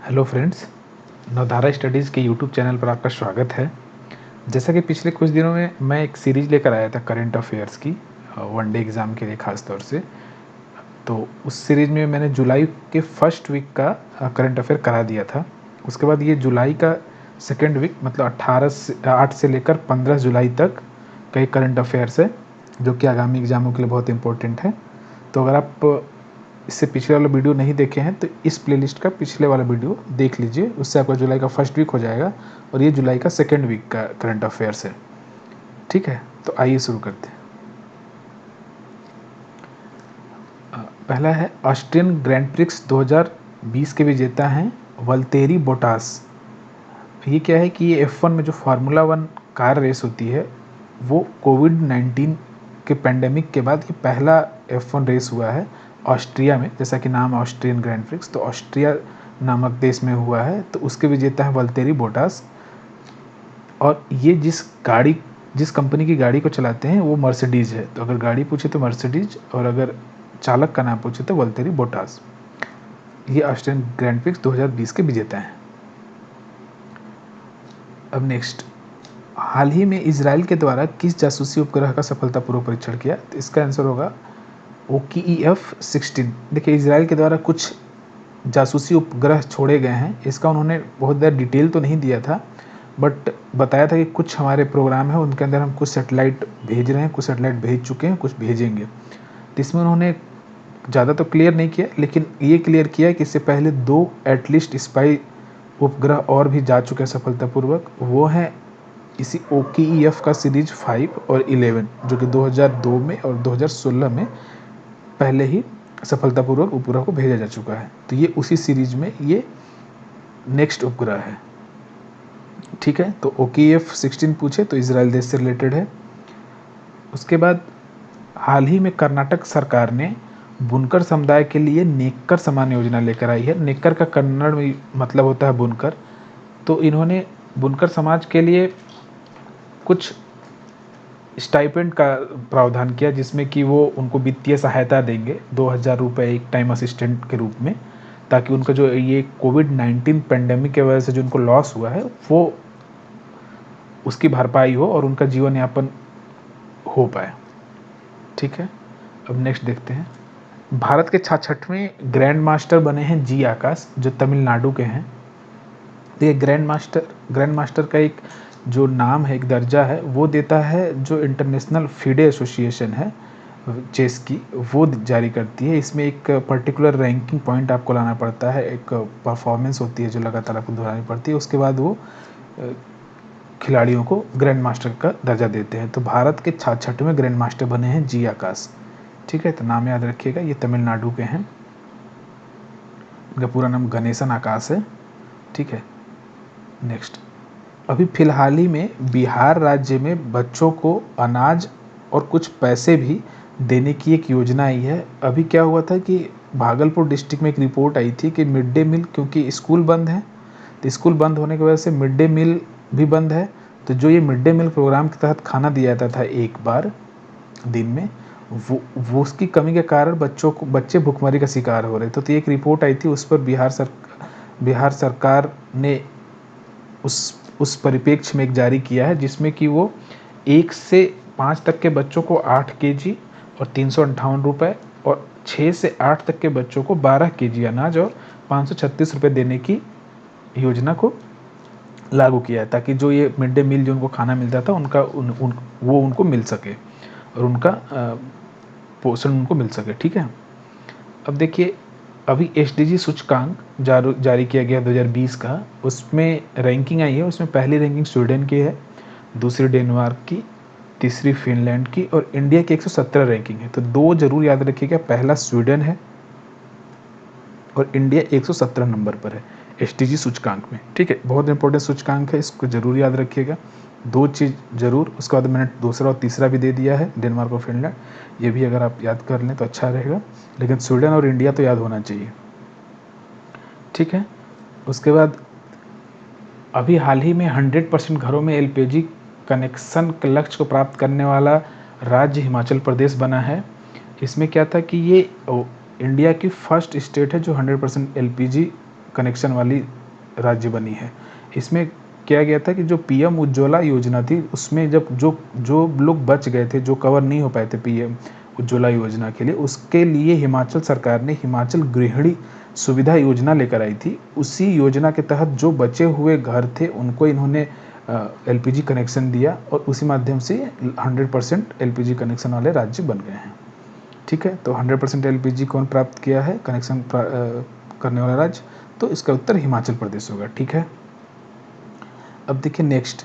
Hello friends, नवधारा studies के YouTube channel पर आपका स्वागत है। जैसा कि पिछले कुछ दिनों में मैं एक सीरीज़ लेकर आया था करंट अफेयर्स की, वनडे एग्ज़ाम के लिए ख़ास तौर से। तो उस सीरीज़ में मैंने जुलाई के फर्स्ट वीक का करंट अफेयर करा दिया था। उसके बाद ये जुलाई का सेकेंड वीक मतलब 8 से लेकर 15 जुलाई तक कई करंट अफेयर्स है जो कि आगामी एग्ज़ामों के लिए बहुत इंपॉर्टेंट है। तो अगर आप इससे पिछले वाला वीडियो नहीं देखे हैं तो इस प्लेलिस्ट का पिछले वाला वीडियो देख लीजिए, उससे आपका जुलाई का फर्स्ट वीक हो जाएगा और ये जुलाई का सेकेंड वीक का करंट अफेयर्स है। ठीक है, तो आइए शुरू करते हैं। पहला है ऑस्ट्रियन ग्रैंड प्रिक्स 2020 के विजेता हैं वल्तेरी बोटास। ये क्या है कि ये F1 में जो फार्मूला 1 कार रेस होती है वो कोविड-19 के पैंडेमिक के बाद ये पहला F1 रेस हुआ है ऑस्ट्रिया में। जैसा कि नाम है ऑस्ट्रियन ग्रैंड प्रिक्स, तो ऑस्ट्रिया नामक देश में हुआ है। तो उसके विजेता हैं वल्तेरी बोटास। और ये जिस कंपनी की गाड़ी को चलाते हैं वो मर्सिडीज़ है। तो अगर गाड़ी पूछे तो मर्सिडीज़, और अगर चालक का नाम पूछे तो वल्तेरी बोटास। ये ऑस्ट्रियन ग्रैंड प्रिक्स 2020 के विजेता हैं। अब नेक्स्ट, हाल ही में इजराइल के द्वारा किस जासूसी उपग्रह का सफलतापूर्वक परीक्षण किया? तो इसका आंसर होगा OKEF-16। देखिए, इजराइल के द्वारा कुछ जासूसी उपग्रह छोड़े गए हैं। इसका उन्होंने बहुत ज़्यादा डिटेल तो नहीं दिया था, बट बताया था कि कुछ हमारे प्रोग्राम है उनके अंदर हम कुछ सैटेलाइट भेज रहे हैं, कुछ सैटेलाइट भेज चुके हैं, कुछ भेजेंगे। तो इसमें उन्होंने ज़्यादा तो क्लियर नहीं किया, लेकिन ये क्लियर किया कि इससे पहले 2 एटलीस्ट स्पाई उपग्रह और भी जा चुके हैं सफलतापूर्वक। वो हैं इसी OKEF का सीरीज 5 और 11, जो कि 2002 में और 2016 में पहले ही सफलतापूर्वक उपग्रह को भेजा जा चुका है। तो ये उसी सीरीज में ये नेक्स्ट उपग्रह है। ठीक है, तो OKEF-16 पूछे तो इजराइल देश से रिलेटेड है। उसके बाद हाल ही में कर्नाटक सरकार ने बुनकर समुदाय के लिए नेक्कर सम्मान योजना लेकर आई है। नेक्कर का कन्नड़ में मतलब होता है बुनकर। तो इन्होंने बुनकर समाज के लिए कुछ स्टाइपेंड का प्रावधान किया, जिसमें कि वो उनको वित्तीय सहायता देंगे 2000 रुपये एक टाइम असिस्टेंट के रूप में, ताकि उनका जो ये कोविड-19 पेंडेमिक की वजह से जो उनको लॉस हुआ है वो उसकी भरपाई हो और उनका जीवन यापन हो पाए। ठीक है, अब नेक्स्ट देखते हैं। भारत के 66वें ग्रैंड मास्टर बने हैं जी आकाश, जो तमिलनाडु के हैं। तो ये ग्रैंड मास्टर का एक जो नाम है, एक दर्जा है, वो देता है जो इंटरनेशनल फीडे एसोसिएशन है चेस की, वो जारी करती है। इसमें एक पर्टिकुलर रैंकिंग पॉइंट आपको लाना पड़ता है, एक परफॉर्मेंस होती है जो लगातार आपको दोहरानी पड़ती है। उसके बाद वो खिलाड़ियों को ग्रैंड मास्टर का दर्जा देते हैं। तो भारत के 66वें ग्रैंड मास्टर बने हैं जी आकाश। ठीक है, तो नाम याद रखिएगा, ये तमिलनाडु के हैं। इनका पूरा नाम गणेशन आकाश है। ठीक है, नेक्स्ट, अभी फिलहाल ही में बिहार राज्य में बच्चों को अनाज और कुछ पैसे भी देने की एक योजना आई है। अभी क्या हुआ था कि भागलपुर डिस्ट्रिक्ट में एक रिपोर्ट आई थी कि मिड डे मील, क्योंकि स्कूल बंद है, तो स्कूल बंद होने की वजह से मिड डे मील भी बंद है। तो जो ये मिड डे मील प्रोग्राम के तहत खाना दिया जाता था एक बार दिन में, वो उसकी कमी के कारण बच्चे भुखमरी का शिकार हो रहे थे। तो एक रिपोर्ट आई थी, उस पर बिहार सरकार ने उस परिप्रेक्ष्य में एक जारी किया है, जिसमें कि वो 1 से 5 तक के बच्चों को 8 केजी और 358 रुपये, और 6 से 8 तक के बच्चों को 12 केजी अनाज और 536 रुपये देने की योजना को लागू किया है, ताकि जो ये मिड डे मील जो उनको खाना मिलता था उनका वो उनको मिल सके और उनका पोषण उनको मिल सके। ठीक है, अब देखिए, अभी SDG सूचकांक जारी किया गया 2020 का, उसमें रैंकिंग आई है। उसमें पहली रैंकिंग स्वीडन की है, दूसरी डेनमार्क की, तीसरी फिनलैंड की, और इंडिया की 117 रैंकिंग है। तो 2 जरूर याद रखिएगा, पहला स्वीडन है और इंडिया 117 नंबर पर है SDG सूचकांक में। ठीक है, बहुत इंपॉर्टेंट सूचकांक है, इसको जरूर याद रखिएगा। 2 चीज़ जरूर, उसके बाद मैंने दूसरा और तीसरा भी दे दिया है, डेनमार्क और फिनलैंड। ये भी अगर आप याद कर लें तो अच्छा रहेगा, लेकिन स्वीडन और इंडिया तो याद होना चाहिए। ठीक है, उसके बाद अभी हाल ही में 100% घरों में LPG कनेक्शन के लक्ष्य को प्राप्त करने वाला राज्य हिमाचल प्रदेश बना है। इसमें क्या था कि ये इंडिया की फर्स्ट स्टेट है जो 100% LPG कनेक्शन वाली राज्य बनी है। इसमें किया गया था कि जो पीएम उज्ज्वला योजना थी उसमें जब जो जो लोग बच गए थे, जो कवर नहीं हो पाए थे पीएम उज्ज्वला योजना के लिए, उसके लिए हिमाचल सरकार ने हिमाचल गृहिणी सुविधा योजना लेकर आई थी। उसी योजना के तहत जो बचे हुए घर थे उनको इन्होंने एलपीजी कनेक्शन दिया और उसी माध्यम से 100% एलपीजी कनेक्शन वाले राज्य बन गए हैं। ठीक है, तो 100% एलपीजी कौन प्राप्त किया है कनेक्शन करने वाला राज्य? तो इसका उत्तर हिमाचल प्रदेश होगा। ठीक है, अब देखिए नेक्स्ट,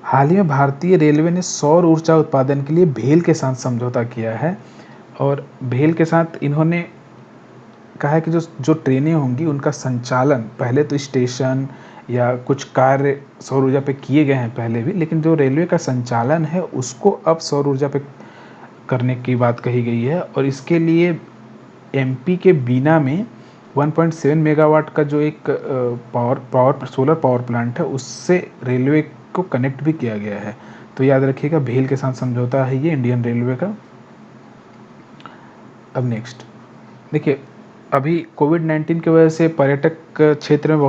हाल ही में भारतीय रेलवे ने सौर ऊर्जा उत्पादन के लिए भेल के साथ समझौता किया है। और भेल के साथ इन्होंने कहा है कि जो जो ट्रेनें होंगी उनका संचालन पहले तो स्टेशन या कुछ कार्य सौर ऊर्जा पे किए गए हैं पहले भी, लेकिन जो रेलवे का संचालन है उसको अब सौर ऊर्जा पे करने की बात कही गई है। और इसके लिए एमपी के बीना में 1.7 मेगावाट का जो एक सोलर पावर प्लांट है उससे रेलवे को कनेक्ट भी किया गया है। तो याद रखिएगा भेल के साथ समझौता है ये इंडियन रेलवे का। अब नेक्स्ट देखिए, अभी कोविड-19 की वजह से पर्यटक क्षेत्र में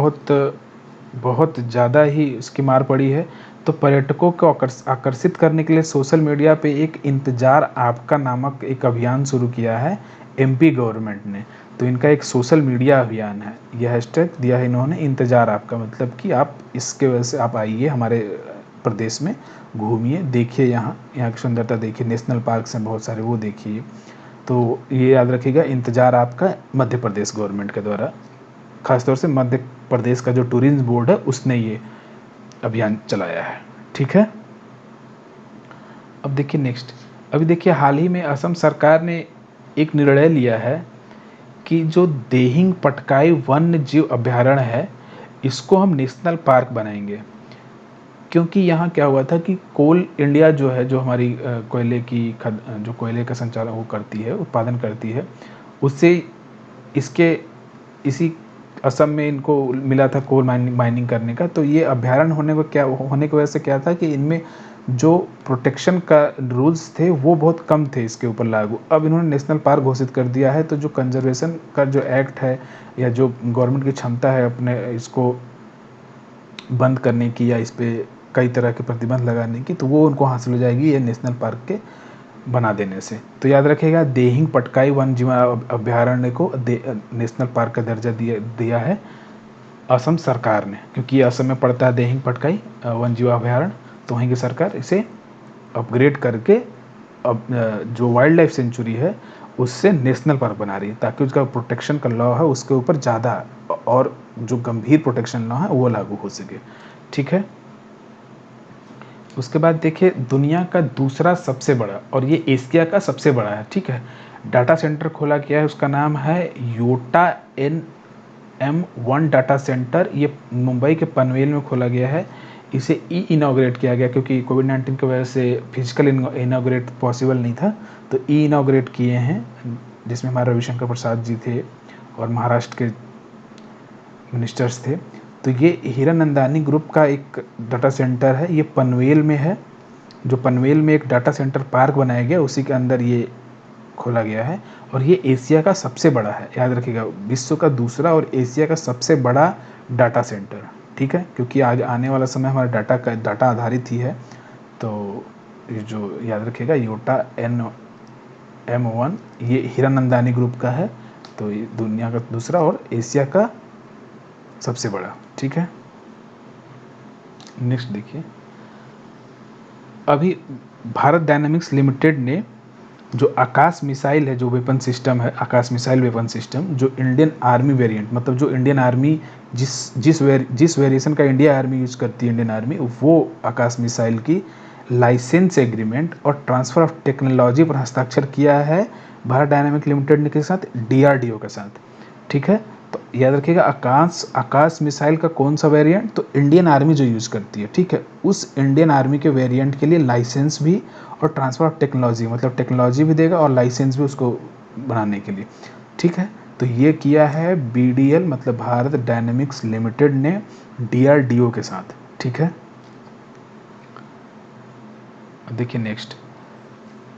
बहुत ज़्यादा ही इसकी मार पड़ी है। तो पर्यटकों को आकर्षित करने के लिए सोशल मीडिया पे एक इंतज़ार आपका नामक एक अभियान शुरू किया है एमपी गवर्नमेंट ने। तो इनका एक सोशल मीडिया अभियान है, यह हैशटैग दिया है इन्होंने इंतज़ार आपका, मतलब कि आप इसके वजह से आप आइए हमारे प्रदेश में, घूमिए, देखिए यहाँ की सुंदरता देखिए, नेशनल पार्क्स हैं बहुत सारे वो देखिए। तो ये याद रखिएगा इंतज़ार आपका मध्य प्रदेश गवर्नमेंट के द्वारा, खासतौर से मध्य प्रदेश का जो टूरिज्म बोर्ड है उसने ये अभियान चलाया है। ठीक है, अब देखिए नेक्स्ट, अभी देखिए हाल ही में असम सरकार ने एक निर्णय लिया है कि जो देहिंग पटकाई वन्य जीव अभ्यारण्य है इसको हम नेशनल पार्क बनाएंगे। क्योंकि यहाँ क्या हुआ था कि कोल इंडिया जो है, जो हमारी कोयले की जो कोयले का संचालन वो करती है, उत्पादन करती है, उससे इसी असम में इनको मिला था कोल माइनिंग करने का। तो ये अभ्यारण्य होने की वजह से क्या था कि इनमें जो प्रोटेक्शन का रूल्स थे वो बहुत कम थे इसके ऊपर लागू। अब इन्होंने नेशनल पार्क घोषित कर दिया है। तो जो कंजर्वेशन का जो एक्ट है या जो गवर्नमेंट की क्षमता है अपने इसको बंद करने की या इस पर कई तरह के प्रतिबंध लगाने की, तो वो उनको हासिल हो जाएगी ये नेशनल पार्क के बना देने से। तो याद रखिएगा देहिंग पटकाई वन्य जीव अभ्यारण्य को नेशनल पार्क का दर्जा दिया है असम सरकार ने, क्योंकि ये असम में पड़ता है देहिंग पटकाई वन्य जीव अभ्यारण्य। तो वहीं की सरकार इसे अपग्रेड करके अब जो वाइल्ड लाइफ सेंचुरी है उससे नेशनल पार्क बना रही है, ताकि उसका प्रोटेक्शन का लॉ है उसके ऊपर ज़्यादा और जो गंभीर प्रोटेक्शन लॉ है वो लागू हो सके। ठीक है, उसके बाद देखिए दुनिया का दूसरा सबसे बड़ा और ये एशिया का सबसे बड़ा है, ठीक है, डाटा सेंटर खोला गया है। उसका नाम है योटा NM1 डाटा सेंटर। ये मुंबई के पनवेल में खोला गया है। इसे इनॉग्रेट किया गया क्योंकि कोविड-19 की वजह से फिजिकल इनॉग्रेट पॉसिबल नहीं था, तो इनॉग्रेट किए हैं, जिसमें हमारे रविशंकर प्रसाद जी थे और महाराष्ट्र के मिनिस्टर्स थे। तो ये हीरानंदानी ग्रुप का एक डाटा सेंटर है, ये पनवेल में है। जो पनवेल में एक डाटा सेंटर पार्क बनाया गया उसी के अंदर ये खोला गया है। और ये एशिया का सबसे बड़ा है, याद रखिएगा, विश्व का दूसरा और एशिया का सबसे बड़ा डाटा सेंटर। ठीक है, क्योंकि आज आने वाला समय हमारा डाटा आधारित ही है। तो ये जो याद रखिएगा योटा NM1 ये हीरानंदानी ग्रुप का है। तो ये दुनिया का दूसरा और एशिया का सबसे बड़ा। ठीक है, नेक्स्ट देखिए, अभी भारत डायनामिक्स लिमिटेड ने जो आकाश मिसाइल है, जो वेपन सिस्टम है, आकाश मिसाइल वेपन सिस्टम, जो इंडियन आर्मी वेरिएंट, मतलब जो इंडियन आर्मी जिस वेरिएशन का इंडिया आर्मी यूज करती है, इंडियन आर्मी, वो आकाश मिसाइल की लाइसेंस एग्रीमेंट और ट्रांसफ़र ऑफ टेक्नोलॉजी पर हस्ताक्षर किया है भारत डायनामिक लिमिटेड ने के साथ, DRDO के साथ। ठीक है, तो याद रखिएगा आकाश मिसाइल का कौन सा वेरिएंट, तो इंडियन आर्मी जो यूज़ करती है, ठीक है, उस इंडियन आर्मी के वेरिएंट के लिए लाइसेंस भी और ट्रांसफ़र ऑफ टेक्नोलॉजी, मतलब टेक्नोलॉजी भी देगा और लाइसेंस भी उसको बनाने के लिए। ठीक है, तो ये किया है BDL मतलब भारत डायनामिक्स लिमिटेड ने DRDO के साथ। ठीक है, देखिए नेक्स्ट,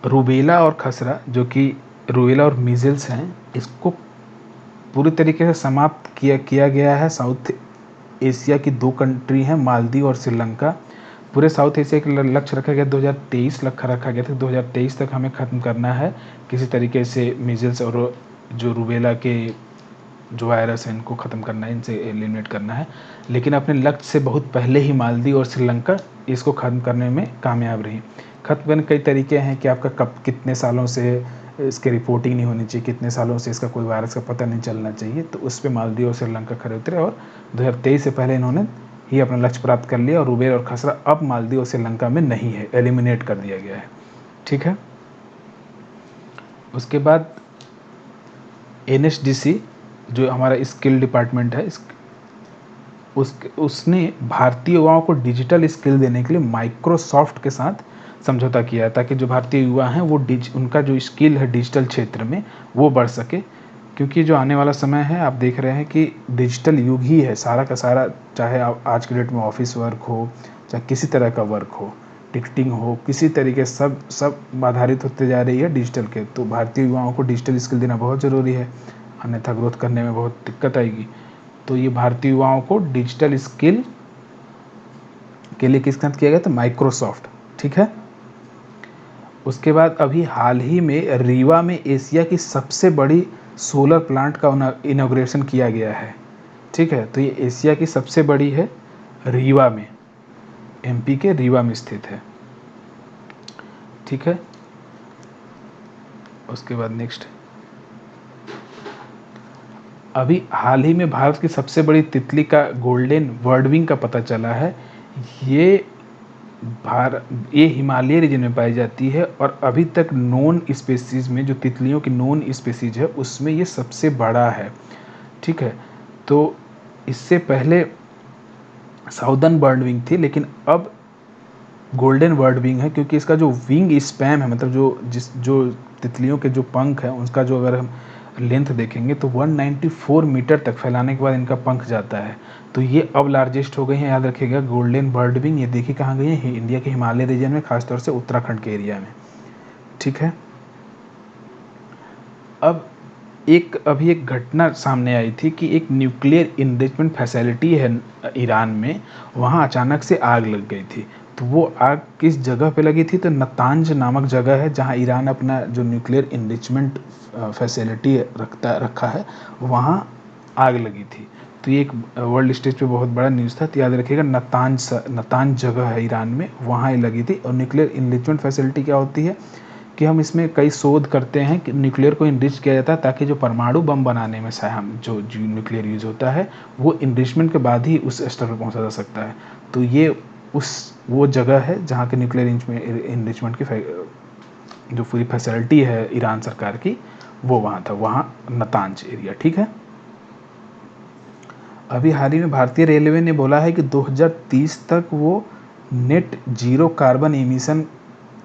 रूबेला और खसरा, जो कि रूबेला और मीजल्स हैं, इसको पूरी तरीके से समाप्त किया गया है। साउथ एशिया की 2 कंट्री हैं, मालदीव और श्रीलंका। पूरे साउथ एशिया के लक्ष्य रखा गया 2023 लक्ष्य रखा गया था, 2023 तक हमें ख़त्म करना है किसी तरीके से मीजल्स और जो रूबेला के जो वायरस है इनको ख़त्म करना है, इनसे एलिमिनेट करना है। लेकिन अपने लक्ष्य से बहुत पहले ही मालदीव और श्रीलंका इसको ख़त्म करने में कामयाब रही। ख़त्म करने के कई तरीके हैं कि आपका कब कितने सालों से इसकी रिपोर्टिंग नहीं होनी चाहिए, कितने सालों से इसका कोई वायरस का पता नहीं चलना चाहिए, तो उस पर मालदीव और श्रीलंका खड़े उतरे और 2023 से पहले इन्होंने ही अपना लक्ष्य प्राप्त कर लिया और रूबेला और खसरा अब मालदीव और श्रीलंका में नहीं है, एलिमिनेट कर दिया गया है। ठीक है। उसके बाद NSDC जो हमारा स्किल डिपार्टमेंट है, उसने भारतीय युवाओं को डिजिटल स्किल देने के लिए माइक्रोसॉफ्ट के साथ समझौता किया है, ताकि जो भारतीय युवा हैं वो उनका जो स्किल है डिजिटल क्षेत्र में वो बढ़ सके। क्योंकि जो आने वाला समय है आप देख रहे हैं कि डिजिटल युग ही है, सारा का सारा, चाहे आप आज के डेट में ऑफिस वर्क हो, चाहे किसी तरह का वर्क हो, टिकटिंग हो, किसी तरीके सब आधारित होते जा रही है डिजिटल के। तो भारतीय युवाओं को डिजिटल स्किल देना बहुत ज़रूरी है, अन्यथा ग्रोथ करने में बहुत दिक्कत आएगी। तो ये भारतीय युवाओं को डिजिटल स्किल के लिए किसके साथ किया गया था? माइक्रोसॉफ्ट। ठीक है। उसके बाद अभी हाल ही में रीवा में एशिया की सबसे बड़ी सोलर प्लांट का इनॉग्रेशन किया गया है। ठीक है। तो ये एशिया की सबसे बड़ी है, रीवा में, MP के रीवा में स्थित है। ठीक है। उसके बाद नेक्स्ट, अभी हाल ही में भारत की सबसे बड़ी तितली का गोल्डन वर्डविंग का पता चला है। ये हिमालय रीजन में पाई जाती है और अभी तक नोन स्पेसीज में, जो तितलियों की नोन स्पेसीज है उसमें ये सबसे बड़ा है। ठीक है। तो इससे पहले साउदर्न बर्डविंग थी, लेकिन अब गोल्डन बर्डविंग है, क्योंकि इसका जो विंग स्पैम है, मतलब जो तितलियों के जो पंख हैं उसका जो अगर हम लेंथ देखेंगे तो 194 मीटर तक फैलाने के बाद इनका पंख जाता है। तो ये अब लार्जेस्ट हो गई है, याद रखिएगा। गोल्डन बर्डविंग ये देखिए कहाँ गई है, इंडिया के हिमालय रीजन में, खासतौर से उत्तराखंड के एरिया में। ठीक है। अब अभी एक घटना सामने आई थी कि एक न्यूक्लियर इनरिचमेंट फैसिलिटी है ईरान में, वहाँ अचानक से आग लग गई थी। तो वो आग किस जगह पे लगी थी? तो नतांज नामक जगह है जहाँ ईरान अपना जो न्यूक्लियर इनरिचमेंट फैसिलिटी रखा है, वहाँ आग लगी थी। तो ये एक वर्ल्ड स्टेज पे बहुत बड़ा न्यूज़ था। तो याद रखिएगा, नतांज जगह है ईरान में, वहाँ ही लगी थी। और न्यूक्लियर इनरिचमेंट फैसिलिटी क्या होती है कि हम इसमें कई शोध करते हैं कि न्यूक्लियर को इनरिच किया जाता है, ताकि जो परमाणु बम बनाने में हम जो न्यूक्लियर यूज़ होता है वो इनरिचमेंट के बाद ही उस स्तर पर पहुंचा जा सकता है। तो ये वो जगह है जहाँ के न्यूक्लियर इनरिचमेंट की जो पूरी फैसिलिटी है ईरान सरकार की, वो वहाँ था, वहाँ नतांज एरिया। ठीक है। अभी हाल ही में भारतीय रेलवे ने बोला है कि 2030 तक वो नेट जीरो कार्बन एमिशन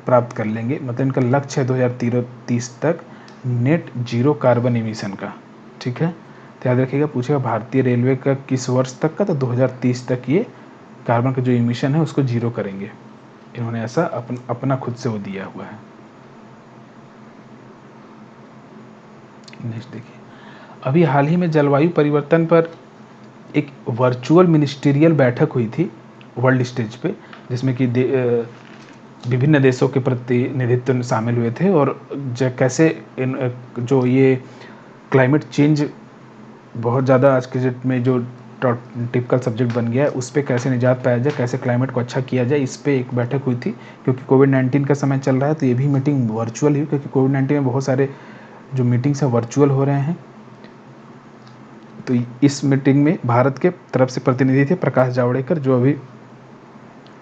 प्राप्त कर लेंगे। मतलब इनका लक्ष्य है 2030 तक नेट जीरो कार्बन एमिशन का। ठीक है। तो याद रखिएगा, पूछेगा भारतीय रेलवे का किस वर्ष तक का, तो 2030 तक ये कार्बन का जो एमिशन है उसको जीरो करेंगे। इन्होंने ऐसा अपना खुद से वो दिया हुआ है। नेक्स्ट देखिए, अभी हाल ही में जलवायु परिवर्तन पर एक वर्चुअल मिनिस्टीरियल बैठक हुई थी वर्ल्ड स्टेज पे, जिसमें कि विभिन्न देशों के प्रतिनिधित्व शामिल हुए थे। और कैसे जो ये क्लाइमेट चेंज बहुत ज़्यादा आज के डेट में जो टिपिकल सब्जेक्ट बन गया है, उस पर कैसे निजात पाया जाए, कैसे क्लाइमेट को अच्छा किया जाए, इस पर एक बैठक हुई थी। क्योंकि कोविड-19 का समय चल रहा है तो ये भी मीटिंग वर्चुअल हुई, क्योंकि कोविड-19 में बहुत सारे जो मीटिंग्स हैं वर्चुअल हो रहे हैं। तो इस मीटिंग में भारत के तरफ से प्रतिनिधि थे प्रकाश जावड़ेकर, जो अभी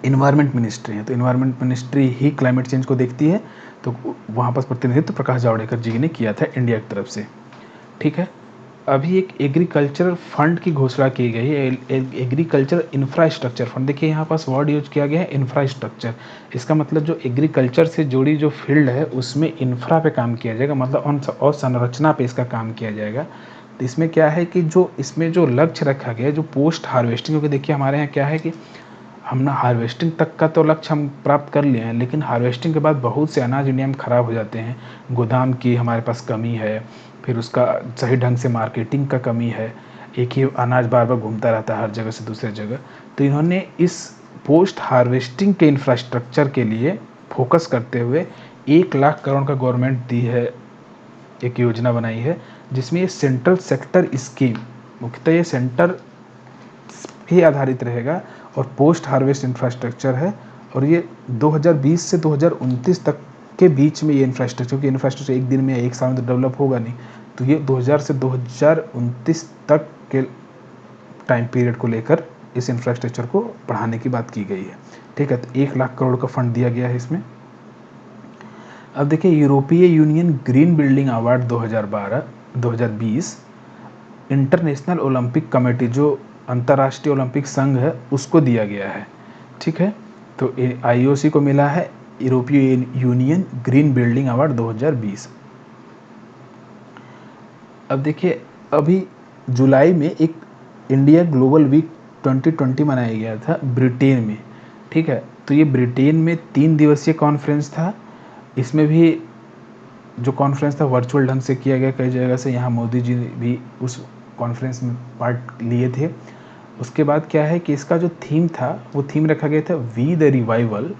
इन्वायरमेंट मिनिस्ट्री है। तो इन्वायरमेंट मिनिस्ट्री ही क्लाइमेट चेंज को देखती है, तो वहाँ पर प्रतिनिधित्व प्रकाश जावड़ेकर जी ने किया था इंडिया की तरफ से। ठीक है। अभी एक एग्रीकल्चरल फंड की घोषणा की गई है, एग्रीकल्चर इंफ्रास्ट्रक्चर फंड। देखिए यहाँ पास वर्ड यूज किया गया है इंफ्रास्ट्रक्चर। इसका मतलब जो एग्रीकल्चर से जुड़ी जो फील्ड है उसमें इंफ्रा पे काम किया जाएगा, मतलब और संरचना पे इसका काम किया जाएगा। तो इसमें क्या है कि जो इसमें जो लक्ष्य रखा गया है, जो पोस्ट हार्वेस्टिंग, क्योंकि देखिए हमारे यहाँ क्या है कि हमने हार्वेस्टिंग तक का तो लक्ष्य हम प्राप्त कर लिए हैं, लेकिन हार्वेस्टिंग के बाद बहुत से अनाज इंडिया में ख़राब हो जाते हैं। गोदाम की हमारे पास कमी है, फिर उसका सही ढंग से मार्केटिंग का कमी है, एक ही अनाज बार बार घूमता रहता है हर जगह से दूसरे जगह। तो इन्होंने इस पोस्ट हार्वेस्टिंग के इंफ्रास्ट्रक्चर के लिए फोकस करते हुए 1 लाख करोड़ का गवर्नमेंट दी है, एक योजना बनाई है, जिसमें ये सेंट्रल सेक्टर स्कीम, मुख्यतः ये सेंटर ही आधारित रहेगा और पोस्ट हार्वेस्ट इंफ्रास्ट्रक्चर है। और ये 2020 से 2029 तक के बीच में ये इंफ्रास्ट्रक्चर, क्योंकि इंफ्रास्ट्रक्चर एक दिन में एक साल में तो डेवलप होगा नहीं, तो ये 2000 से 2029 तक के टाइम पीरियड को लेकर इस इंफ्रास्ट्रक्चर को बढ़ाने की बात की गई है। ठीक है, तो 1 लाख करोड़ का फंड दिया गया है इसमें। अब देखिए, यूरोपीय union green building award 2020 international Olympic committee, जो अंतर्राष्ट्रीय ओलंपिक संघ है, उसको दिया गया है। ठीक है, तो IOC को मिला है यूरोपीय यूनियन ग्रीन बिल्डिंग अवार्ड 2020। अब देखिए, अभी जुलाई में एक इंडिया ग्लोबल वीक 2020 मनाया गया था ब्रिटेन में। ठीक है, तो ये ब्रिटेन में 3 दिवसीय कॉन्फ्रेंस था। इसमें भी जो कॉन्फ्रेंस था वर्चुअल ढंग से किया गया कई जगह से, यहाँ मोदी जी भी उस कॉन्फ्रेंस में पार्ट लिए थे। उसके बाद क्या है कि इसका जो थीम था, वो थीम रखा गया था we the revival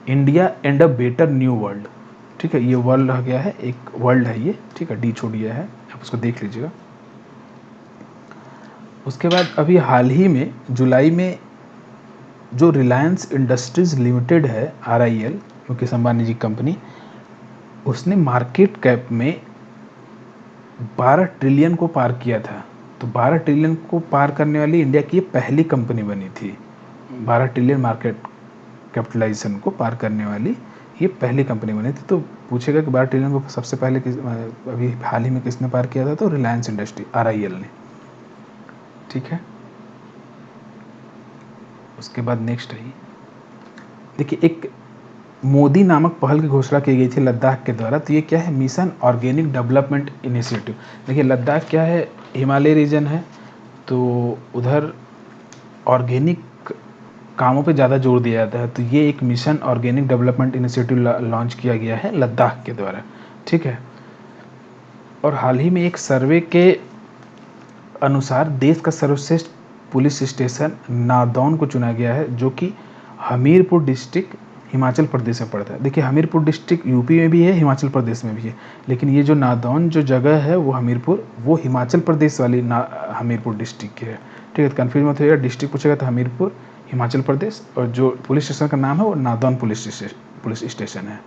India and a better new world. ठीक है, ये वर्ल्ड रह गया है, एक वर्ल्ड है ये। ठीक है, डी छोड़ दिया है, आप उसको देख लीजिएगा। उसके बाद अभी हाल ही में जुलाई में जो रिलायंस इंडस्ट्रीज लिमिटेड है, RIL, मुकेश अंबानी जी कंपनी, उसने मार्केट कैप में 12 ट्रिलियन को पार किया था। तो 12 ट्रिलियन को पार करने वाली इंडिया की पहली कंपनी बनी थी। 12 ट्रिलियन मार्केट कैपिटलाइजेशन को पार करने वाली ये पहली कंपनी बनी थी। तो पूछेगा कि 12 ट्रिलियन को सबसे पहले अभी हाल ही में किसने पार किया था, तो रिलायंस इंडस्ट्री, RIL ने। ठीक है, उसके बाद नेक्स्ट है, देखिए, एक मोदी नामक पहल की घोषणा की गई थी लद्दाख के द्वारा। तो ये क्या है, मिशन ऑर्गेनिक डेवलपमेंट इनिशिएटिव। देखिए, लद्दाख क्या है, हिमालय रीजन है, तो उधर ऑर्गेनिक कामों पे ज़्यादा जोर दिया जाता है। तो ये एक mission organic development initiative launch किया गया है लद्दाख के द्वारा। ठीक है, और हाल ही में एक सर्वे के अनुसार देश का सर्वश्रेष्ठ पुलिस स्टेशन नादौन को चुना गया है, जो कि हमीरपुर डिस्ट्रिक्ट हिमाचल प्रदेश में पड़ता है। देखिए, हमीरपुर डिस्ट्रिक्ट यूपी में भी है, हिमाचल प्रदेश में भी है, लेकिन ये जो नादौन जो जगह है वो हमीरपुर, वो हिमाचल प्रदेश वाली हमीरपुर डिस्ट्रिक्ट की है। ठीक है, तो कन्फ्यूज मत होइएगा, डिस्ट्रिक्ट पूछेगा तो हमीरपुर हिमाचल प्रदेश, और जो पुलिस स्टेशन का नाम है वो नादौन पुलिस स्टेशन है।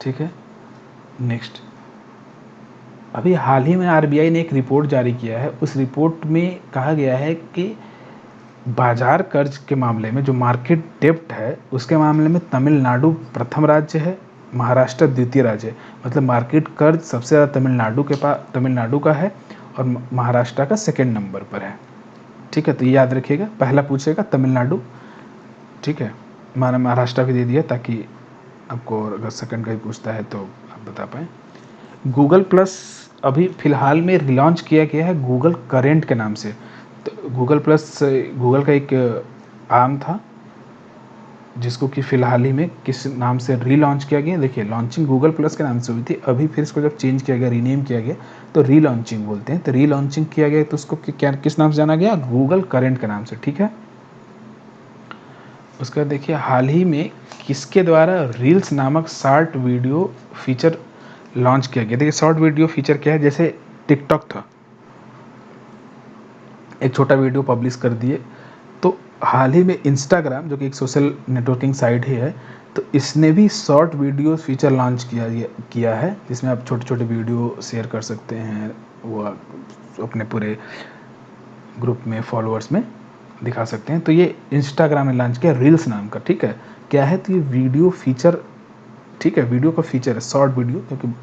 ठीक है, नेक्स्ट, अभी हाल ही में RBI ने एक रिपोर्ट जारी किया है। उस रिपोर्ट में कहा गया है कि बाजार कर्ज के मामले में, जो मार्केट डेप्ट है, उसके मामले में तमिलनाडु प्रथम राज्य है, महाराष्ट्र द्वितीय राज्य है। मतलब मार्केट कर्ज सबसे ज़्यादा तमिलनाडु का है और महाराष्ट्र का सेकेंड नंबर पर है। ठीक है, तो ये याद रखिएगा, पहला पूछेगा तमिलनाडु। ठीक है, मैंने महाराष्ट्र भी दे दिया ताकि आपको अगर सेकंड का ही पूछता है तो आप बता पाएँ। गूगल प्लस अभी फ़िलहाल में रिलॉन्च किया गया है गूगल करेंट के नाम से। तो गूगल प्लस गूगल का एक आर्म था, जिसको कि फ़िलहाल ही में किस नाम से रीलॉन्च किया गया। देखिए, लॉन्चिंग गूगल प्लस के नाम से हुई थी, अभी फिर इसको जब चेंज किया गया, रीनेम किया गया, तो रीलॉन्चिंग बोलते हैं। तो रीलॉन्चिंग किया गया तो उसको क्या, किस नाम से जाना गया, गूगल करेंट के नाम से। ठीक है, उसका देखिए, हाल ही में किसके द्वारा रील्स नामक शॉर्ट वीडियो फीचर लॉन्च किया गया। देखिए, शॉर्ट वीडियो फीचर क्या है, जैसे टिकटॉक था, एक छोटा वीडियो पब्लिश कर दिए, तो हाल ही में इंस्टाग्राम, जो कि एक सोशल नेटवर्किंग साइट ही है, तो इसने भी शॉर्ट वीडियो फीचर लॉन्च किया है, जिसमें आप छोटे छोटे वीडियो शेयर कर सकते हैं, वो अपने पूरे ग्रुप में, फॉलोअर्स में दिखा सकते हैं। तो ये इंस्टाग्राम ने लॉन्च किया रील्स नाम का। ठीक है, क्या है, तो ये वीडियो फीचर, ठीक है, वीडियो का फीचर है, शॉर्ट वीडियो, क्योंकि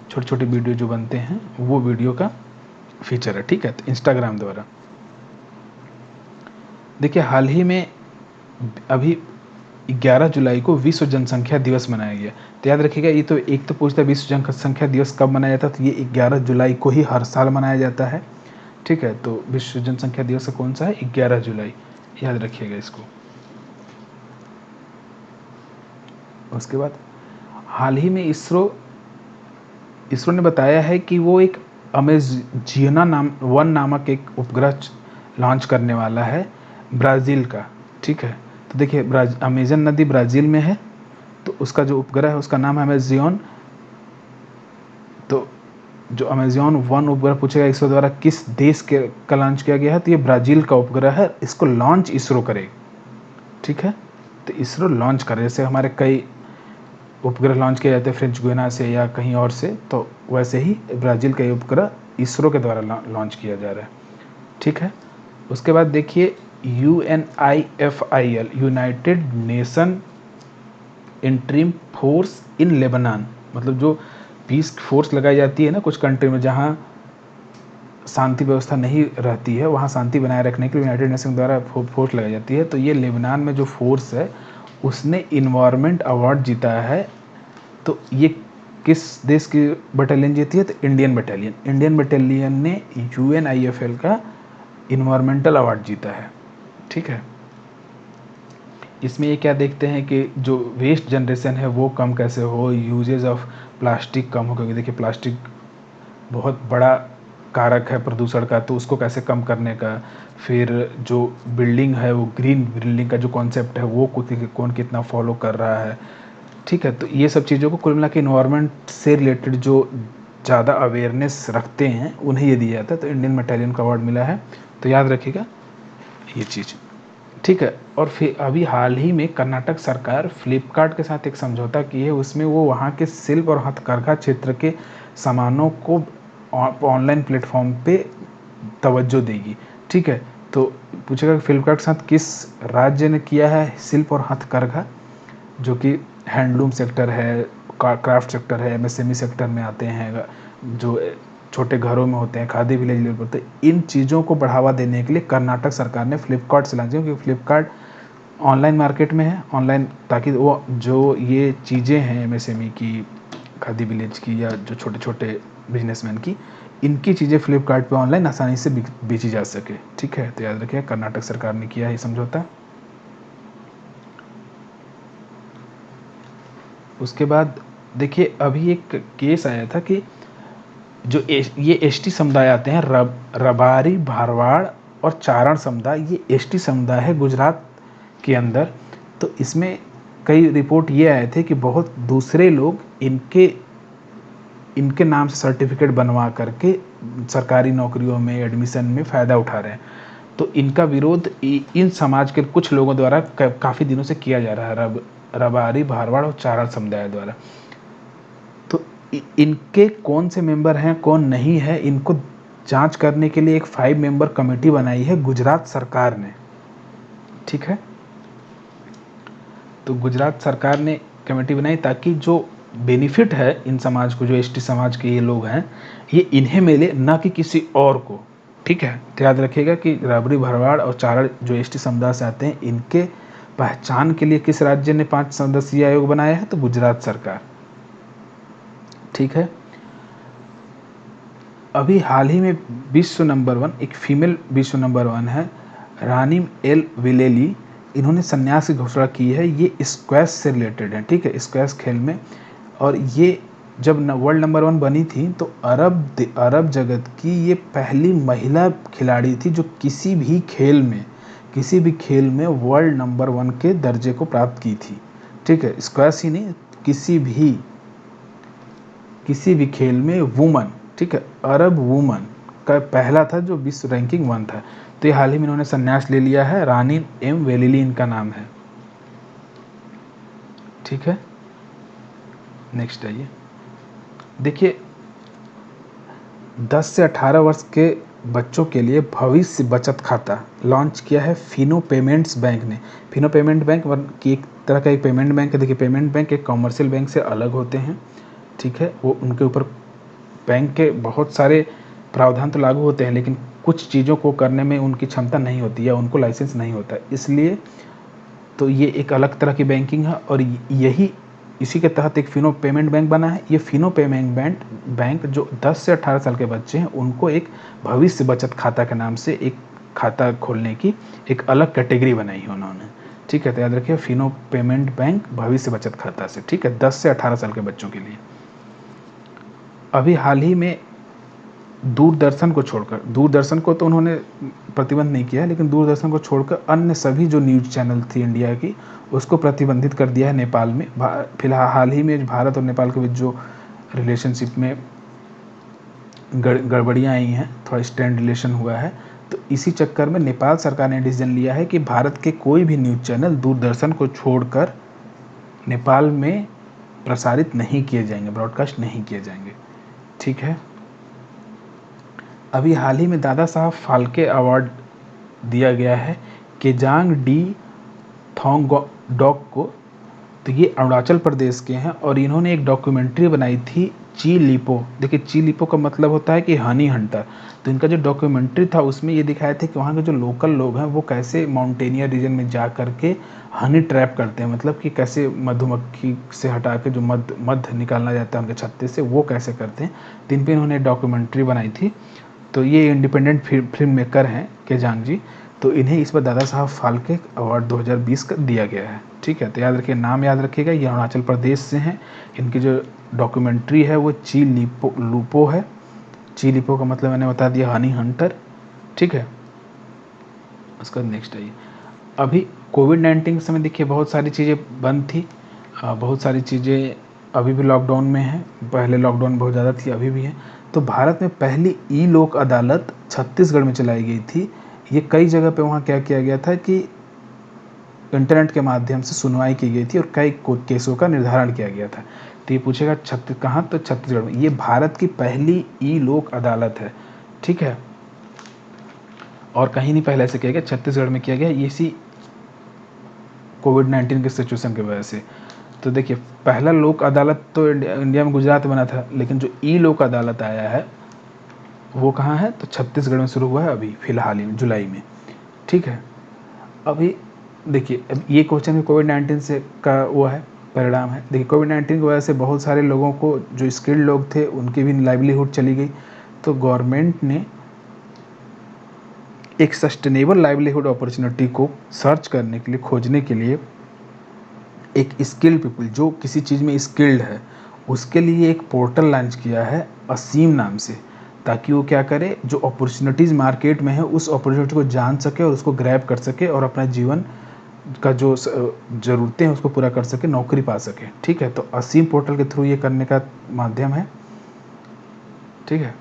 छोटे छोटे वीडियो जो बनते हैं वो वीडियो का फीचर है। ठीक है, तो इंस्टाग्राम द्वारा। देखिए, हाल ही में अभी 11 जुलाई को विश्व जनसंख्या दिवस मनाया गया। तो याद रखिएगा, ये तो एक तो पूछता है विश्व जनसंख्या दिवस कब मनाया जाता है, तो ये 11 जुलाई को ही हर साल मनाया जाता है। ठीक है, तो विश्व जनसंख्या दिवस कौन सा है, 11 जुलाई। याद रखिएगा इसको। उसके बाद हाल ही में इसरो ने बताया है कि वो एक अमेजियना वन नामक एक उपग्रह लॉन्च करने वाला है ब्राज़ील का। ठीक है, तो देखिए अमेजन नदी ब्राज़ील में है, तो उसका जो उपग्रह है उसका नाम है अमेजियन। तो जो अमेजियन वन उपग्रह पूछेगा इसरो द्वारा किस देश के का लॉन्च किया गया है, तो ये ब्राज़ील का उपग्रह है, इसको लॉन्च इसरो करेगा। ठीक है, तो इसरो लॉन्च करे, जैसे हमारे कई उपग्रह लॉन्च किए जाते हैं फ्रेंच गुयाना से या कहीं और से, तो वैसे ही ब्राज़ील का ये उपग्रह इसरो के द्वारा लॉन्च किया जा रहा है। ठीक है, उसके बाद देखिए UNIFIL United nation interim force in Lebanon, मतलब जो पीस फोर्स लगाई जाती है ना कुछ कंट्री में जहाँ शांति व्यवस्था नहीं रहती है, वहाँ शांति बनाए रखने के लिए यूनाइटेड नेशन द्वारा फोर्स लगाई जाती है। तो ये लेबनान में जो फोर्स है उसने इन्वायरमेंट अवार्ड जीता है। तो ये किस देश की बटालियन जीती है, तो इंडियन बटालियन ने UNIFIL का इन्वायरमेंटल अवार्ड जीता है। ठीक है, इसमें ये क्या देखते हैं कि जो वेस्ट जनरेशन है वो कम कैसे हो, यूजेज ऑफ प्लास्टिक कम हो, क्योंकि देखिए प्लास्टिक बहुत बड़ा कारक है प्रदूषण का, तो उसको कैसे कम करने का। फिर जो बिल्डिंग है वो ग्रीन बिल्डिंग का जो कॉन्सेप्ट है वो कौन कितना फॉलो कर रहा है। ठीक है, तो ये सब चीज़ों को कुल मिला के इन्वायरमेंट से रिलेटेड जो ज़्यादा अवेयरनेस रखते हैं उन्हें ये दिया जाता है, तो इंडियन बटालियन का अवार्ड मिला है। तो याद रखिएगा ये चीज़। ठीक है, और फिर अभी हाल ही में कर्नाटक सरकार फ्लिपकार्ट के साथ एक समझौता की है, उसमें वो वहाँ के शिल्प और हथकरघा क्षेत्र के सामानों को ऑनलाइन प्लेटफॉर्म पे तवज्जो देगी। ठीक है, तो पूछेगा कि फ्लिपकार्ट के साथ किस राज्य ने किया है शिल्प और हथकरघा, जो कि हैंडलूम सेक्टर है, क्राफ्ट सेक्टर है, MSME सेक्टर में आते हैं, जो छोटे घरों में होते हैं, खादी विलेज लेवल पर। तो इन चीज़ों को बढ़ावा देने के लिए कर्नाटक सरकार ने फ्लिपकार्ट से लॉन्च किया, क्योंकि फ्लिपकार्ट ऑनलाइन मार्केट में है, ऑनलाइन, ताकि वो जो ये चीज़ें हैं MSME की, खादी विलेज की, या जो छोटे छोटे बिजनेसमैन की, इनकी चीज़ें फ्लिपकार्ट पे ऑनलाइन आसानी से बेची जा सके। ठीक है, तो याद रखिए कर्नाटक सरकार ने किया है समझौता। उसके बाद देखिए अभी एक केस आया था कि जो ये ST समुदाय आते हैं, रबारी, भारवाड़ और चारण समुदाय, ये ST समुदाय है गुजरात के अंदर। तो इसमें कई रिपोर्ट ये आए थे कि बहुत दूसरे लोग इनके नाम से सर्टिफिकेट बनवा करके सरकारी नौकरियों में एडमिशन में फ़ायदा उठा रहे हैं। तो इनका विरोध इन समाज के कुछ लोगों द्वारा काफ़ी दिनों से किया जा रहा है, रबारी, भारवाड़ और चारण समुदाय द्वारा। तो इनके कौन से मेंबर हैं कौन नहीं है, इनको जांच करने के लिए एक 5 मेंबर कमेटी बनाई है गुजरात सरकार ने। ठीक है, तो गुजरात सरकार ने कमेटी बनाई ताकि जो बेनिफिट है इन समाज को, जो ST समाज के ये लोग हैं, ये इन्हें मिले, ना कि किसी और को। ठीक है, तो याद रखिएगा कि राबड़ी, भरवाड़ और चारण जो ST समुदाय से आते हैं, इनके पहचान के लिए किस राज्य ने 5 सदस्यीय आयोग बनाया है, तो गुजरात सरकार। ठीक है, अभी हाल ही में विश्व नंबर 1, एक फीमेल विश्व नंबर 1 है, रानी एल विलेली, इन्होंने संन्यास की घोषणा की है। ये स्क्वैश से रिलेटेड है। ठीक है, स्क्वैश खेल में, और ये जब वर्ल्ड नंबर 1 बनी थी तो अरब जगत की ये पहली महिला खिलाड़ी थी जो किसी भी खेल में वर्ल्ड नंबर 1 के दर्जे को प्राप्त की थी। ठीक है, स्क्वैश ही नहीं, किसी भी खेल में वुमन, ठीक है, अरब वुमन का पहला था जो विश्व रैंकिंग 1 था। तो ये हाल ही में इन्होंने संन्यास ले लिया है, रानी एम वेलिली इनका नाम है। ठीक है, नेक्स्ट आइए, देखिए 10 से 18 वर्ष के बच्चों के लिए भविष्य बचत खाता लॉन्च किया है फिनो पेमेंट्स बैंक ने। फिनो पेमेंट बैंक की एक तरह का एक पेमेंट बैंक है। देखिए पेमेंट बैंक एक कॉमर्शियल बैंक से अलग होते हैं। ठीक है, वो उनके ऊपर बैंक के बहुत सारे प्रावधान तो लागू होते हैं, लेकिन कुछ चीज़ों को करने में उनकी क्षमता नहीं होती या उनको लाइसेंस नहीं होता, इसलिए तो ये एक अलग तरह की बैंकिंग है। और इसी के तहत एक फिनो पेमेंट बैंक बना है। ये फिनो पेमेंट बैंक जो 10 से 18 साल के बच्चे हैं उनको एक भविष्य बचत खाता के नाम से एक खाता खोलने की एक अलग कैटेगरी बनाई है उन्होंने, ठीक है। तो याद रखिए फिनो पेमेंट बैंक भविष्य बचत खाता से, ठीक है, 10 से 18 साल के बच्चों के लिए। अभी हाल ही में दूरदर्शन को छोड़कर, दूरदर्शन को तो उन्होंने प्रतिबंध नहीं किया है, लेकिन दूरदर्शन को छोड़कर अन्य सभी जो न्यूज़ चैनल थी इंडिया की उसको प्रतिबंधित कर दिया है नेपाल में। फिलहाल हाल ही में भारत और नेपाल के बीच जो रिलेशनशिप में गड़बड़ियाँ आई हैं, थोड़ा स्ट्रेंड रिलेशन हुआ है, तो इसी चक्कर में नेपाल सरकार ने डिसीजन लिया है कि भारत के कोई भी न्यूज़ चैनल दूरदर्शन को छोड़कर नेपाल में प्रसारित नहीं किए जाएंगे, ब्रॉडकास्ट नहीं किए जाएंगे, ठीक है। अभी हाल ही में दादा साहब फाल्के अवार्ड दिया गया है केजांग डी थोंगडोक को। तो ये अरुणाचल प्रदेश के हैं और इन्होंने एक डॉक्यूमेंट्री बनाई थी ची लिपो। देखिए ची लिपो का मतलब होता है कि हनी हंटर। तो इनका जो डॉक्यूमेंट्री था उसमें ये दिखाया था कि वहाँ के जो लोकल लोग हैं वो कैसे माउंटेनियर रीजन में जा करके हनी ट्रैप करते हैं, मतलब कि कैसे मधुमक्खी से हटा के जो मध निकालना जाता है उनके छत्ते से, वो कैसे करते हैं। तो इन पर इन्होंने डॉक्यूमेंट्री बनाई थी। तो ये इंडिपेंडेंट फिल्म मेकर हैं केजांग जी। तो इन्हें इस बार दादा साहब फाल्के अवार्ड 2020 का दिया गया है, ठीक है। तो याद रखिए, नाम याद रखिएगा, ये अरुणाचल प्रदेश से हैं। इनकी जो डॉक्यूमेंट्री है वो ची लूपो है। ची लिपो का मतलब मैंने बता दिया, हनी हंटर, ठीक है। उसका नेक्स्ट है, अभी कोविड-19 के समय देखिए बहुत सारी चीज़ें बंद थी, बहुत सारी चीज़ें अभी भी लॉकडाउन में हैं। पहले लॉकडाउन बहुत ज़्यादा थी, अभी भी है। तो भारत में पहली ई लोक अदालत छत्तीसगढ़ में चलाई गई थी। ये कई जगह पे वहाँ क्या किया गया था कि इंटरनेट के माध्यम से सुनवाई की गई थी और कई केसों का निर्धारण किया गया था। तो ये पूछेगा कहाँ, तो छत्तीसगढ़ में। ये भारत की पहली ई लोक अदालत है, ठीक है। और कहीं नहीं पहले ऐसे किया गया, छत्तीसगढ़ में किया गया, इसी कोविड-19 के सिचुएशन की वजह से। तो देखिए पहला लोक अदालत तो इंडिया में गुजरात में बना था, लेकिन जो ई लोक अदालत आया है वो कहाँ है, तो छत्तीसगढ़ में शुरू हुआ है अभी फिलहाल ही जुलाई में, ठीक है। अभी देखिए अब ये क्वेश्चन भी कोविड-19 से का वो है, परिणाम है। देखिए कोविड-19 की वजह से बहुत सारे लोगों को, जो स्किल्ड लोग थे उनकी भी लाइवलीहुड चली गई। तो गवर्नमेंट ने एक सस्टेनेबल लाइवलीहुड अपॉर्चुनिटी को सर्च करने के लिए, खोजने के लिए, एक स्किल्ड पीपल जो किसी चीज़ में स्किल्ड है उसके लिए एक पोर्टल लॉन्च किया है असीम नाम से, ताकि वो क्या करे, जो अपॉर्चुनिटीज़ मार्केट में है उस अपॉर्चुनिटी को जान सके और उसको ग्रैब कर सके और अपना जीवन का जो ज़रूरतें हैं उसको पूरा कर सके, नौकरी पा सके, ठीक है। तो असीम पोर्टल के थ्रू ये करने का माध्यम है, ठीक है।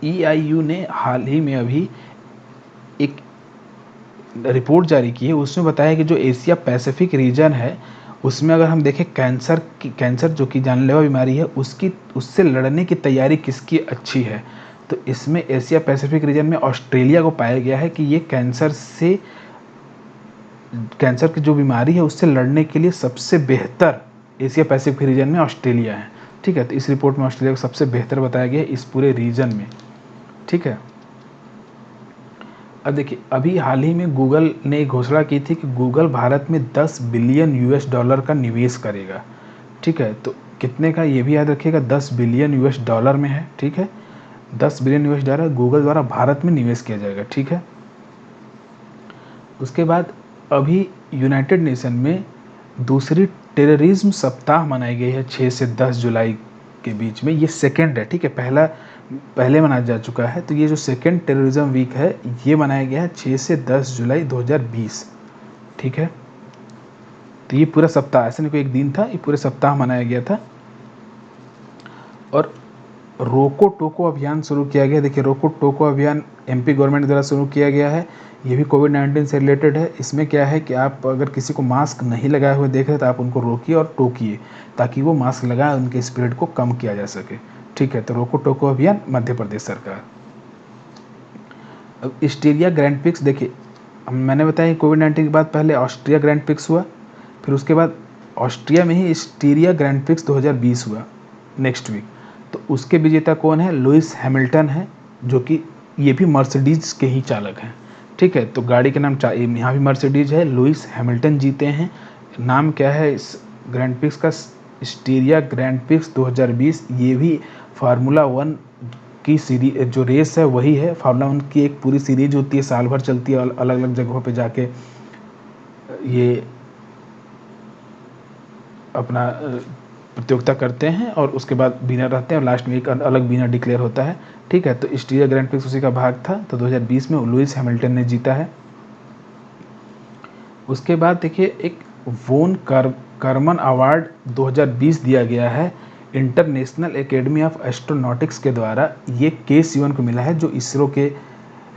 EIU ने हाल ही में अभी एक रिपोर्ट जारी की है, उसमें बताया कि जो एशिया पैसिफिक रीजन है उसमें अगर हम देखें कैंसर जो कि जानलेवा बीमारी है उससे लड़ने की तैयारी किसकी अच्छी है, तो इसमें एशिया पैसिफिक रीजन में ऑस्ट्रेलिया को पाया गया है कि ये कैंसर की जो बीमारी है उससे लड़ने के लिए सबसे बेहतर एशिया पैसिफिक रीजन में ऑस्ट्रेलिया है, ठीक है। तो इस रिपोर्ट में ऑस्ट्रेलिया को सबसे बेहतर बताया गया है इस पूरे रीजन में, ठीक है। अब देखिए अभी हाल ही में गूगल ने घोषणा की थी कि गूगल भारत में $10 बिलियन का निवेश करेगा, ठीक है। तो कितने का ये भी याद रखिएगा, $10 बिलियन में है, ठीक है। $10 बिलियन गूगल द्वारा भारत में निवेश किया जाएगा, ठीक है। उसके बाद अभी यूनाइटेड नेशन में दूसरी टेररिज्म सप्ताह मनाई गई है 6 से 10 जुलाई के बीच में। ये सेकेंड है, ठीक है, पहले मनाया जा चुका है। तो ये जो सेकेंड टेररिज्म वीक है ये मनाया गया है 6 से 10 जुलाई 2020, ठीक है। तो ये पूरा सप्ताह, ऐसा नहीं कोई एक दिन था, ये पूरे सप्ताह मनाया गया था। और रोको टोको अभियान शुरू किया गया। देखिए रोको टोको अभियान MP गवर्नमेंट द्वारा शुरू किया गया है, ये भी कोविड-19 से रिलेटेड है। इसमें क्या है कि आप अगर किसी को मास्क नहीं लगाए हुए देख रहे तो आप उनको रोकिए और टोकिए, ताकि वो मास्क लगाए, उनके स्प्रेड को कम किया जा सके, ठीक है। तो रोको टोको अभियान मध्य प्रदेश सरकार। अब ऑस्ट्रेलिया ग्रैंड प्रिक्स, देखिए मैंने बताया कोविड-19 के बाद पहले ऑस्ट्रिया ग्रैंड प्रिक्स हुआ, फिर उसके बाद ऑस्ट्रिया में ही ऑस्ट्रिया ग्रैंड प्रिक्स 2020 हुआ नेक्स्ट वीक। तो उसके विजेता कौन है, लुइस हैमिल्टन है, जो कि ये भी मर्सिडीज़ के ही चालक हैं, ठीक है। तो गाड़ी के नाम यहाँ भी मर्सिडीज़ है, लुइस हैमिल्टन जीते हैं। नाम क्या है इस ग्रैंड प्रिक्स का, ऑस्ट्रिया ग्रैंड प्रिक्स 2020। ये भी फार्मूला 1 की सीरीज जो रेस है वही है, फार्मूला 1 की एक पूरी सीरीज होती है, साल भर चलती है, अलग अलग जगहों पे जाके ये अपना प्रतियोगिता करते हैं और उसके बाद विनर रहते हैं और लास्ट में एक अलग विनर डिक्लेयर होता है। ठीक है, तो ऑस्ट्रेलिया ग्रैंड प्रिक्स उसी का भाग था। तो 2020 में लुइस हैमिल्टन ने जीता है। उसके बाद देखिए एक वोन कर्मन अवार्ड 2020 दिया गया है इंटरनेशनल एकेडमी ऑफ एस्ट्रोनॉटिक्स के द्वारा। ये के सिवन को मिला है जो इसरो के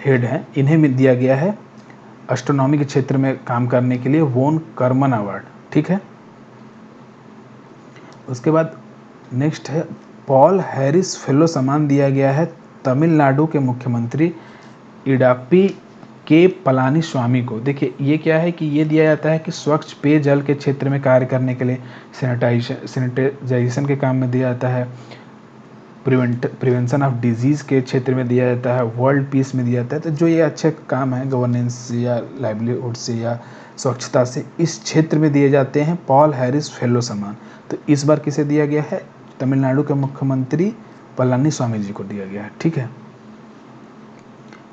हेड हैं, इन्हें दिया गया है एस्ट्रोनॉमी के क्षेत्र में काम करने के लिए वोन कर्मन अवार्ड। ठीक है, उसके बाद नेक्स्ट है पॉल हैरिस फेलो सम्मान दिया गया है तमिलनाडु के मुख्यमंत्री इडाप्पी के पलानीस्वामी को। देखिए ये क्या है कि ये दिया जाता है कि स्वच्छ पेयजल के क्षेत्र में कार्य करने के लिए, सैनिटाइजेशन के काम में दिया जाता है, प्रिवेंशन ऑफ डिजीज़ के क्षेत्र में दिया जाता है, वर्ल्ड पीस में दिया जाता है। तो जो ये अच्छे काम है गवर्नेंस या लाइवलीहुड से या स्वच्छता से, इस क्षेत्र में दिए जाते हैं पॉल हैरिस फेलो सम्मान। तो इस बार किसे दिया गया है? तमिलनाडु के मुख्यमंत्री पलानीस्वामी जी को दिया गया है। ठीक है,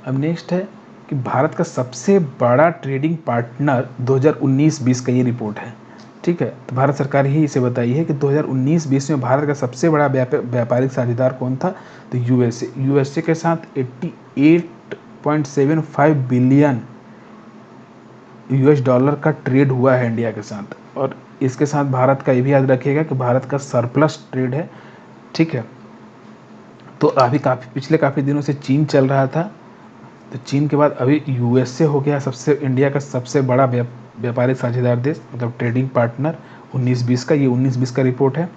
अब नेक्स्ट है कि भारत का सबसे बड़ा ट्रेडिंग पार्टनर 2019-20 का ये रिपोर्ट है। ठीक है, तो भारत सरकार ही इसे बताई है कि 2019-20 में भारत का सबसे बड़ा व्यापारिक साझेदार कौन था? तो यूएसए के साथ 88.75 बिलियन US$ का ट्रेड हुआ है इंडिया के साथ। और इसके साथ भारत का ये भी याद रखिएगा कि भारत का सरप्लस ट्रेड है। ठीक है, तो अभी पिछले काफ़ी दिनों से चीन चल रहा था, तो चीन के बाद अभी यूएसए हो गया सबसे इंडिया का सबसे बड़ा व्यापारिक साझेदार देश, मतलब ट्रेडिंग पार्टनर 19-20 का। ये 19-20 का रिपोर्ट है।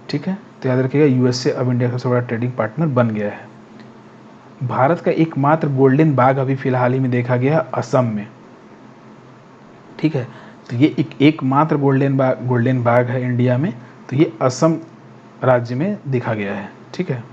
ठीक है, तो याद रखिएगा यूएसए अब इंडिया का सबसे बड़ा ट्रेडिंग पार्टनर बन गया है। भारत का एकमात्र गोल्डन बाघ अभी फिलहाल ही में देखा गया असम में। ठीक है, तो ये एकमात्र गोल्डन बाघ है इंडिया में, तो ये असम राज्य में देखा गया है। ठीक है,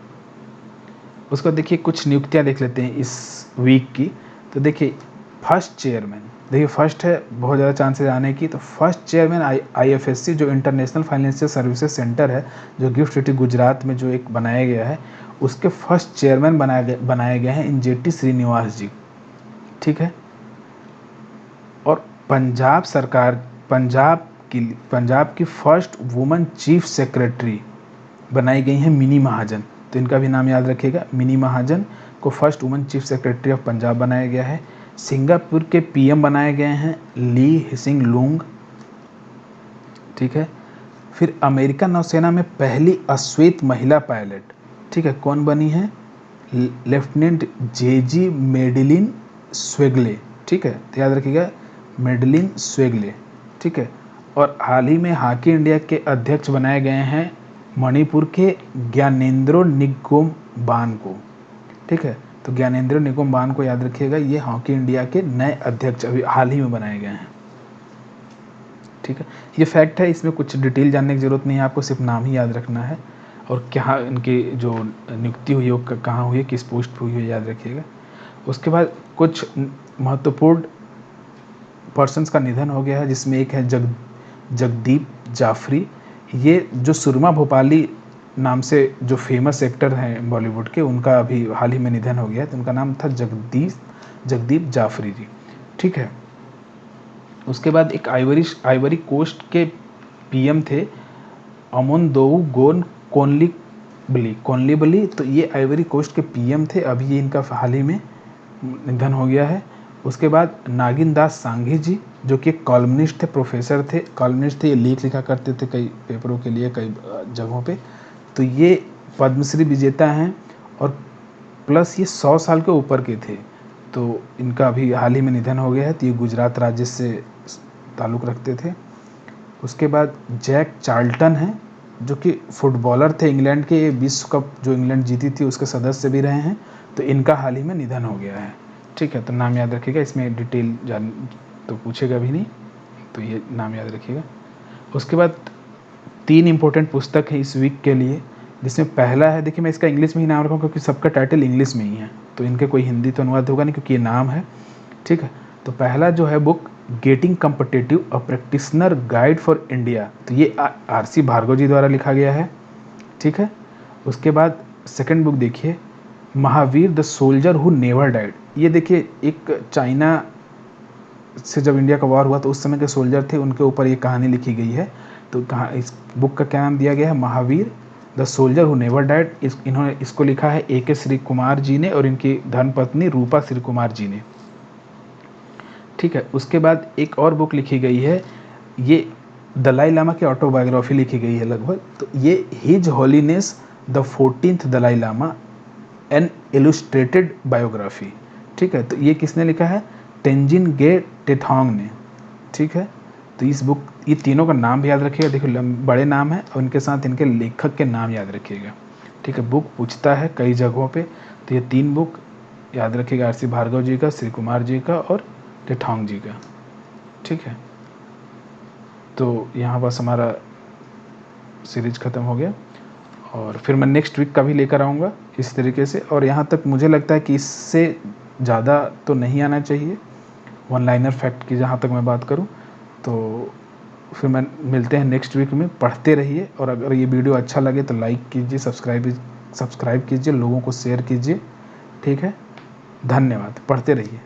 उसको देखिए कुछ नियुक्तियां देख लेते हैं इस वीक की। तो देखिए फर्स्ट चेयरमैन, देखिए फर्स्ट है, बहुत ज़्यादा चांसेस आने की। तो फर्स्ट चेयरमैन IFSC जो इंटरनेशनल फाइनेंशियल सर्विसेज सेंटर है, जो गिफ्ट सिटी गुजरात में जो एक बनाया गया है, उसके फर्स्ट चेयरमैन बनाए गए हैं इंजेटी श्रीनिवास जी। ठीक है, और पंजाब सरकार पंजाब की फर्स्ट वुमेन चीफ सेक्रेटरी बनाई गई हैं मिनी महाजन। तो इनका भी नाम याद रखिएगा, मिनी महाजन को first women chief secretary of Punjab बनाया गया है। सिंगापुर के PM बनाए गए हैं ली हिसिंग लूंग। ठीक है, फिर अमेरिकन नौसेना में पहली अश्वेत महिला पायलट, ठीक है, कौन बनी है? Lieutenant JG Madeline Swegle. ठीक है, तो याद रखिएगा मेडेलिन स्वेगले। ठीक है, और हाल ही में हॉकी इंडिया के अध्यक्ष बनाए गए हैं मणिपुर के ज्ञानेंद्रो निगोम्बान को। ठीक है, तो ज्ञानेंद्रो निगोम्बान को याद रखिएगा, ये हॉकी इंडिया के नए अध्यक्ष अभी हाल ही में बनाए गए हैं। ठीक है, ये फैक्ट है, इसमें कुछ डिटेल जानने की ज़रूरत नहीं है, आपको सिर्फ नाम ही याद रखना है और क्या इनकी जो नियुक्ति हुई है वो कहाँ हुई है, किस पोस्ट पर हुई है, याद रखिएगा। उसके बाद कुछ महत्वपूर्ण पर्सन्स का निधन हो गया है, जिसमें एक है जगदीप जाफरी। ये जो सुरमा भोपाली नाम से जो फेमस एक्टर हैं बॉलीवुड के, उनका अभी हाल ही में निधन हो गया है। तो उनका नाम था जगदीप जाफरी जी। ठीक है, उसके बाद एक आइवरी कोस्ट के PM थे अमोंदोउ गोन कोनलीबली। तो ये आइवरी कोस्ट के PM थे, अभी ये इनका हाल ही में निधन हो गया है। उसके बाद नागिन दास सांघी जी, जो कि कॉलमनिस्ट थे, प्रोफेसर थे, कॉलमनिस्ट थे, ये लेख लिखा करते थे कई पेपरों के लिए कई जगहों पे। तो ये पद्मश्री विजेता हैं और प्लस ये 100 साल के ऊपर के थे। तो इनका अभी हाल ही में निधन हो गया है। तो ये गुजरात राज्य से ताल्लुक़ रखते थे। उसके बाद जैक चार्ल्टन हैं, जो कि फुटबॉलर थे इंग्लैंड के, ये विश्व कप जो इंग्लैंड जीती थी उसके सदस्य भी रहे हैं। तो इनका हाल ही में निधन हो गया है। ठीक है, तो नाम याद रखिएगा, इसमें डिटेल जान तो पूछेगा भी नहीं, तो ये नाम याद रखिएगा। उसके बाद 3 इम्पोर्टेंट पुस्तक है इस वीक के लिए, जिसमें पहला है, देखिए मैं इसका इंग्लिश में ही नाम रखूँ क्योंकि सबका टाइटल इंग्लिश में ही है, तो इनके कोई हिंदी तो अनुवाद होगा नहीं क्योंकि ये नाम है। ठीक है, तो पहला जो है book getting competitive a practitioner guide for India, तो ये RC भार्गव जी द्वारा लिखा गया है। ठीक है, उसके बाद सेकंड बुक देखिए Mahavir the soldier who never died. ये देखिए, एक चाइना से जब इंडिया का वॉर हुआ तो उस समय के सोल्जर थे, उनके ऊपर ये कहानी लिखी गई है। तो कहाँ इस बुक का क्या नाम दिया गया है? Mahavir the soldier who never died. इन्होंने इसको लिखा है A.K. श्री कुमार जी ने और इनकी धर्मपत्नी रूपा श्री कुमार जी ने। ठीक है, उसके बाद एक और बुक लिखी गई है, ये दलाई लामा की ऑटोबायोग्राफी लिखी गई है लगभग। तो ये his holiness the 14th Dalai Lama an illustrated biography. ठीक है, तो ये किसने लिखा है? तेंजिन गे टेथोंग ने। ठीक है, तो इस बुक, ये तीनों का नाम भी याद रखिएगा। देखिए बड़े नाम है और इनके साथ इनके लेखक के नाम याद रखिएगा। ठीक है, बुक पूछता है कई जगहों पे, तो ये 3 बुक याद रखिएगा, RC भार्गव जी का, श्री कुमार जी का और टेथोंग जी का। ठीक है, तो यहाँ बस हमारा सीरीज ख़त्म हो गया और फिर मैं नेक्स्ट वीक का भी लेकर आऊँगा इस तरीके से। और यहाँ तक मुझे लगता है कि इससे ज़्यादा तो नहीं आना चाहिए, वन लाइनर फैक्ट की जहाँ तक मैं बात करूँ। तो फिर मैं मिलते हैं नेक्स्ट वीक में। पढ़ते रहिए और अगर ये वीडियो अच्छा लगे तो लाइक कीजिए, सब्सक्राइब कीजिए, लोगों को शेयर कीजिए। ठीक है, धन्यवाद। पढ़ते रहिए।